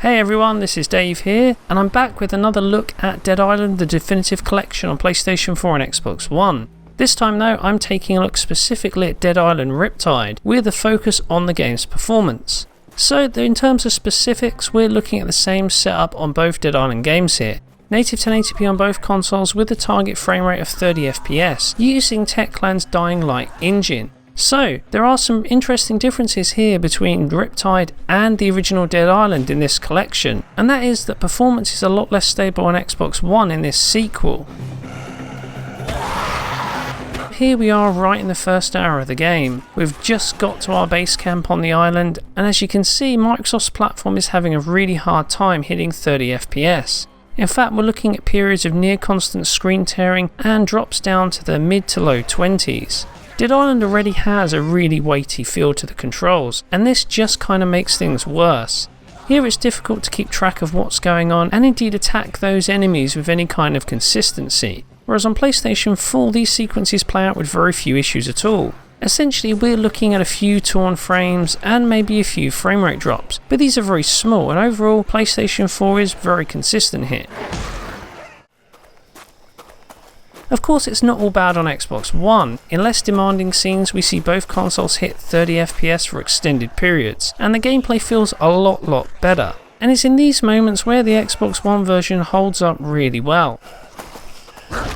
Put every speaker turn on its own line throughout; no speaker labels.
Hey everyone, this is Dave here, and I'm back with another look at Dead Island, the definitive collection on PlayStation 4 and Xbox One. This time though, I'm taking a look specifically at Dead Island Riptide, with a focus on the game's performance. So in terms of specifics, we're looking at the same setup on both Dead Island games here. Native 1080p on both consoles with a target frame rate of 30 FPS, using Techland's Dying Light engine. So, there are some interesting differences here between Riptide and the original Dead Island in this collection, and that is that performance is a lot less stable on Xbox One in this sequel. Here we are right in the first hour of the game. We've just got to our base camp on the island, and as you can see, Microsoft's platform is having a really hard time hitting 30 FPS. In fact, we're looking at periods of near constant screen tearing and drops down to the mid to low 20s. Dead Island already has a really weighty feel to the controls, and this just kind of makes things worse. Here it's difficult to keep track of what's going on and indeed attack those enemies with any kind of consistency, whereas on PlayStation 4 these sequences play out with very few issues at all. Essentially we're looking at a few torn frames and maybe a few frame rate drops, but these are very small and overall PlayStation 4 is very consistent here. Of course, it's not all bad on Xbox One. In less demanding scenes, we see both consoles hit 30 FPS for extended periods, and the gameplay feels a lot better. And it's in these moments where the Xbox One version holds up really well.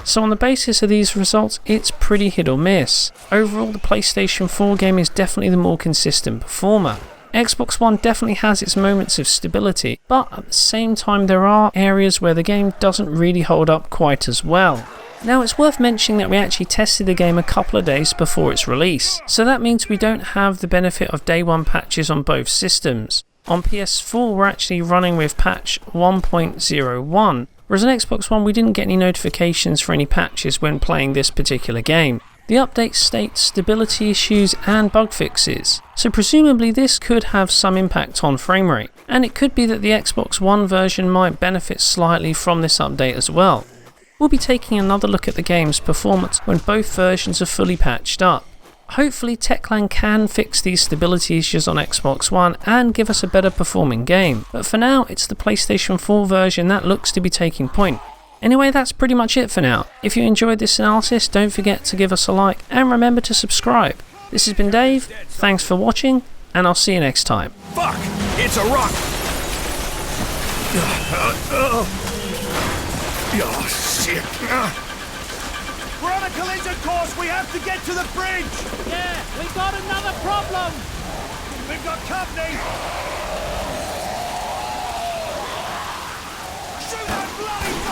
So on the basis of these results, it's pretty hit or miss. Overall, the PlayStation 4 game is definitely the more consistent performer. Xbox One definitely has its moments of stability, but at the same time there are areas where the game doesn't really hold up quite as well. Now it's worth mentioning that we actually tested the game a couple of days before its release, so that means we don't have the benefit of day one patches on both systems. On PS4 we're actually running with patch 1.01, whereas on Xbox One we didn't get any notifications for any patches when playing this particular game. The update states stability issues and bug fixes, so presumably this could have some impact on frame rate, and it could be that the Xbox One version might benefit slightly from this update as well. We'll be taking another look at the game's performance when both versions are fully patched up. Hopefully Techland can fix these stability issues on Xbox One and give us a better performing game, but for now it's the PlayStation 4 version that looks to be taking point. Anyway, that's pretty much it for now. If you enjoyed this analysis, don't forget to give us a like and remember to subscribe. This has been Dave, thanks for watching, and I'll see you next time.
Fuck! It's a rock! Oh, shit.
We're on a collision course. We have to get to the bridge.
Yeah, we got another problem.
We've got company. Shoot that bloody